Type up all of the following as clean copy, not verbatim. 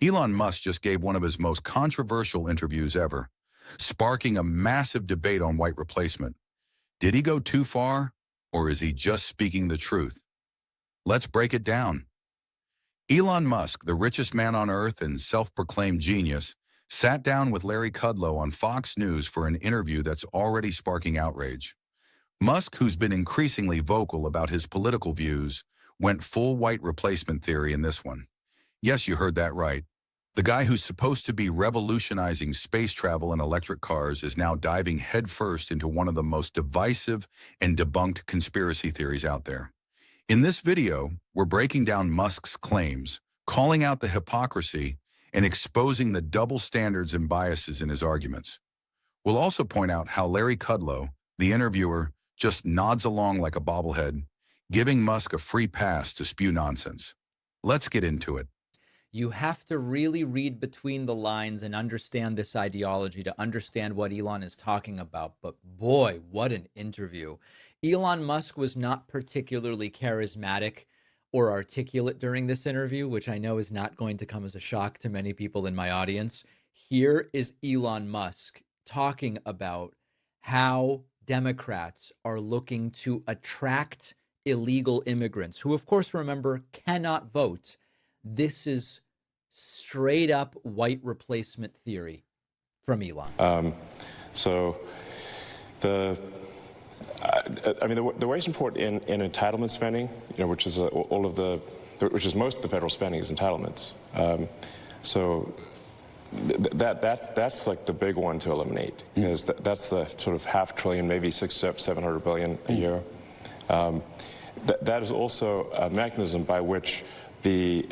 Elon Musk just gave one of his most controversial interviews ever, sparking a massive debate on white replacement. Did he go too far, or is he just speaking the truth? Let's break it down. Elon Musk, the richest man on earth and self-proclaimed genius, sat down with Larry Kudlow on Fox News for an interview that's already sparking outrage. Musk, who's been increasingly vocal about his political views, went full white replacement theory in this one. Yes, you heard that right. The guy who's supposed to be revolutionizing space travel and electric cars is now diving headfirst into one of the most divisive and debunked conspiracy theories out there. In this video, we're breaking down Musk's claims, calling out the hypocrisy, and exposing the double standards and biases in his arguments. We'll also point out how Larry Kudlow, the interviewer, just nods along like a bobblehead, giving Musk a free pass to spew nonsense. Let's get into it. You have to really read between the lines and understand this ideology to understand what Elon is talking about. But boy, what an interview. Elon Musk was not particularly charismatic or articulate during this interview, which I know is not going to come as a shock to many people in my audience. Here is Elon Musk talking about how Democrats are looking to attract illegal immigrants, who, of course, remember, cannot vote. This is straight up white replacement theory from Elon. The way it's important in entitlement spending, which is which is most of the federal spending is entitlements. That's like the big one to eliminate, because that's the sort of $500 billion, maybe $700 billion a year. That is also a mechanism by which the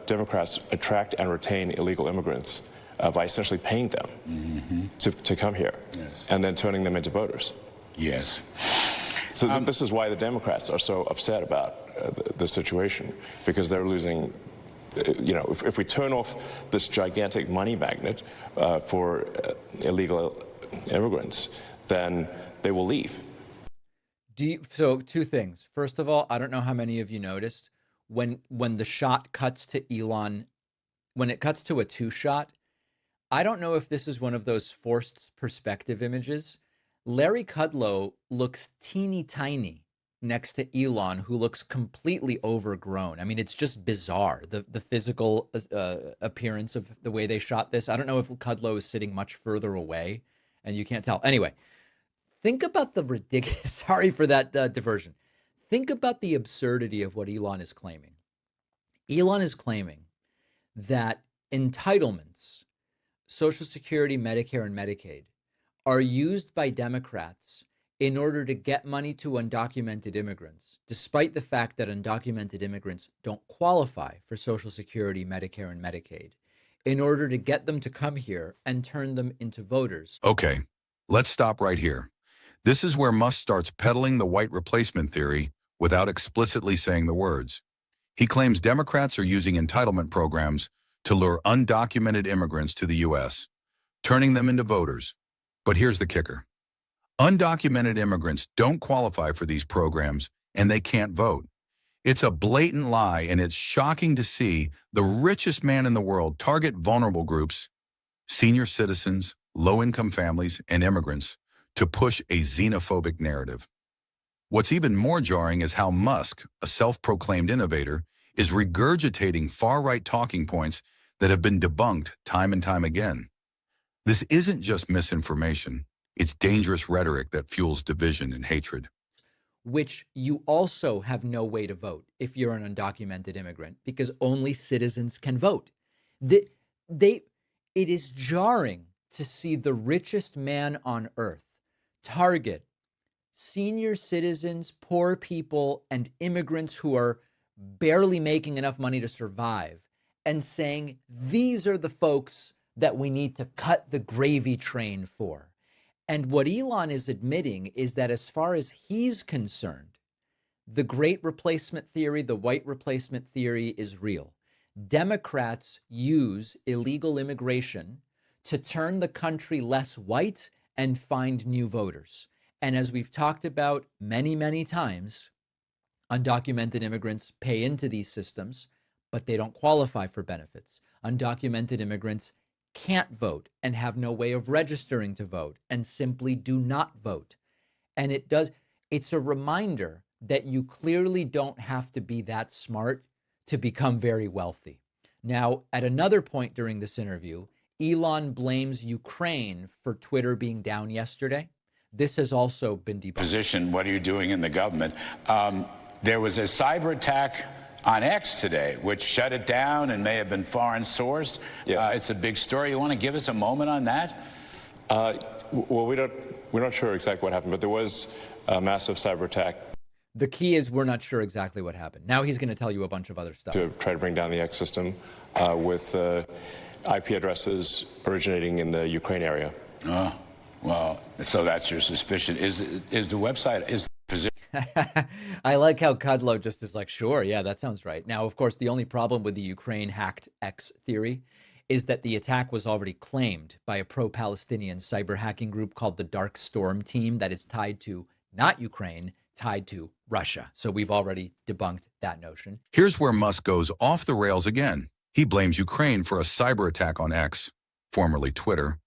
Democrats attract and retain illegal immigrants by essentially paying them to come here, and then turning them into voters. Yes. So this is why the Democrats are so upset about the situation, because they're losing. If we turn off this gigantic money magnet for illegal immigrants, then they will leave. So two things. First of all, I don't know how many of you noticed when the shot cuts to Elon, when it cuts to a two shot, I don't know if this is one of those forced perspective images. Larry Kudlow looks teeny tiny next to Elon, who looks completely overgrown. I mean, it's just bizarre, the physical appearance of the way they shot this. I don't know if Kudlow is sitting much further away and you can't tell. Anyway, think about the ridiculous, sorry for that diversion. Think about the absurdity of what Elon is claiming. Elon is claiming that entitlements, Social Security, Medicare, and Medicaid, are used by Democrats in order to get money to undocumented immigrants, despite the fact that undocumented immigrants don't qualify for Social Security, Medicare, and Medicaid, in order to get them to come here and turn them into voters. Okay, let's stop right here. This is where Musk starts peddling the white replacement theory without explicitly saying the words. He claims Democrats are using entitlement programs to lure undocumented immigrants to the U.S., turning them into voters. But here's the kicker. Undocumented immigrants don't qualify for these programs, and they can't vote. It's a blatant lie, and it's shocking to see the richest man in the world target vulnerable groups, senior citizens, low-income families, and immigrants, to push a xenophobic narrative. What's even more jarring is how Musk, a self-proclaimed innovator, is regurgitating far-right talking points that have been debunked time and time again. This isn't just misinformation. It's dangerous rhetoric that fuels division and hatred. Which you also have no way to vote if you're an undocumented immigrant, because only citizens can vote. It is jarring to see the richest man on earth target senior citizens, poor people, and immigrants who are barely making enough money to survive, and saying, these are the folks that we need to cut the gravy train for. And what Elon is admitting is that as far as he's concerned, the great replacement theory, the white replacement theory is real. Democrats use illegal immigration to turn the country less white and find new voters. And as we've talked about many, many times, undocumented immigrants pay into these systems, but they don't qualify for benefits. undocumented immigrants can't vote and have no way of registering to vote and simply do not vote. And it's a reminder that you clearly don't have to be that smart to become very wealthy. Now, at another point during this interview, Elon blames Ukraine for Twitter being down yesterday. This has also been debunked. Position, what are you doing in the government? There was a cyber attack on X today, which shut it down and may have been foreign sourced. Yes. It's a big story. You want to give us a moment on that? Well, we're not sure exactly what happened, but there was a massive cyber attack The key is we're not sure exactly what happened. Now he's going to tell you a bunch of other stuff. to try to bring down the X system with IP addresses originating in the Ukraine area. Oh, well, so that's your suspicion. Is the website, is the position? I like how Kudlow just is like, sure, yeah, that sounds right. Now, of course, the only problem with the Ukraine hacked X theory is that the attack was already claimed by a pro-Palestinian cyber hacking group called the Dark Storm Team that is tied to not Ukraine, tied to Russia. So we've already debunked that notion. Here's where Musk goes off the rails again. He blames Ukraine for a cyber attack on X, formerly Twitter,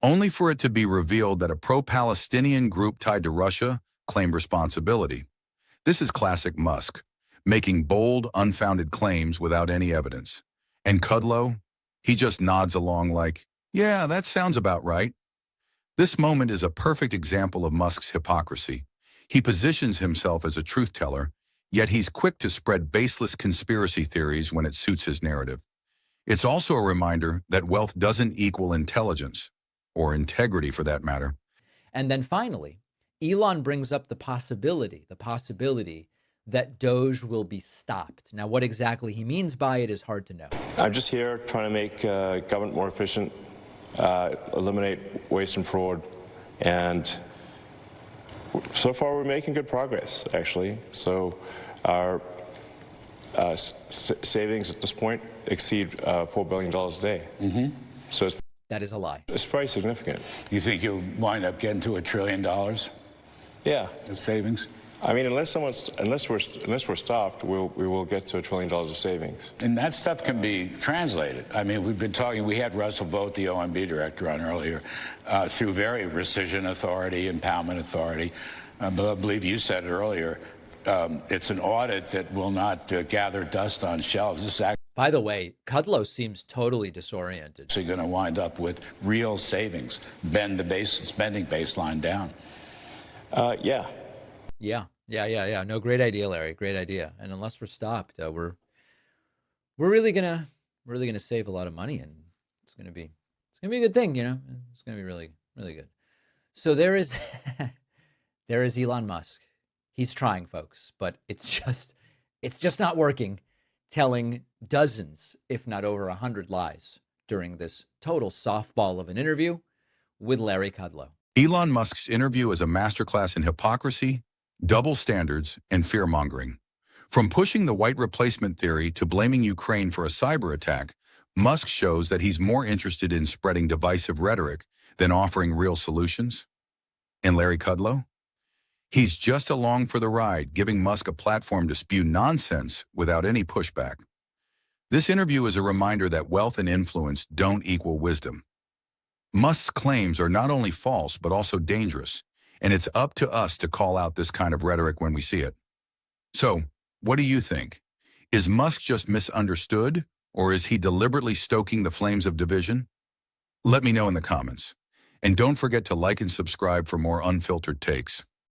only for it to be revealed that a pro-Palestinian group tied to Russia claimed responsibility. This is classic Musk, making bold, unfounded claims without any evidence. And Kudlow, he just nods along like, yeah, that sounds about right. This moment is a perfect example of Musk's hypocrisy. He positions himself as a truth teller, yet he's quick to spread baseless conspiracy theories when it suits his narrative. It's also a reminder that wealth doesn't equal intelligence, or integrity for that matter. And then finally, Elon brings up the possibility that Doge will be stopped. Now, what exactly he means by it is hard to know. I'm just here trying to make government more efficient, eliminate waste and fraud, and so far we're making good progress, actually. So our savings at this point exceed $4 billion a day. Mm-hmm. So That is a lie. it's very significant. You think you'll wind up getting to $1 trillion of Yeah. savings? I mean, unless we're stopped, we will get to $1 trillion of savings. And that stuff can be translated. I mean, we've been talking, we had Russell Vogt, the OMB director, on earlier, through very rescission authority, impoundment authority. But I believe you said it earlier, it's an audit that will not gather dust on shelves. This is By the way, Kudlow seems totally disoriented. actually going to wind up with real savings, bend the spending baseline down. Yeah. Yeah. No, great idea, Larry. Great idea. And unless we're stopped, we're really gonna save a lot of money, and it's gonna be a good thing, you know. It's gonna be really, really good. So there is Elon Musk. He's trying, folks, but it's just not working, telling dozens, if not over 100 lies during this total softball of an interview with Larry Kudlow. Elon Musk's interview is a masterclass in hypocrisy, double standards, and fear-mongering. From pushing the white replacement theory to blaming Ukraine for a cyber attack, Musk shows that he's more interested in spreading divisive rhetoric than offering real solutions. And Larry Kudlow? He's just along for the ride, giving Musk a platform to spew nonsense without any pushback. This interview is a reminder that wealth and influence don't equal wisdom. Musk's claims are not only false, but also dangerous, and it's up to us to call out this kind of rhetoric when we see it. So, what do you think? Is Musk just misunderstood, or is he deliberately stoking the flames of division? Let me know in the comments. And don't forget to like and subscribe for more unfiltered takes.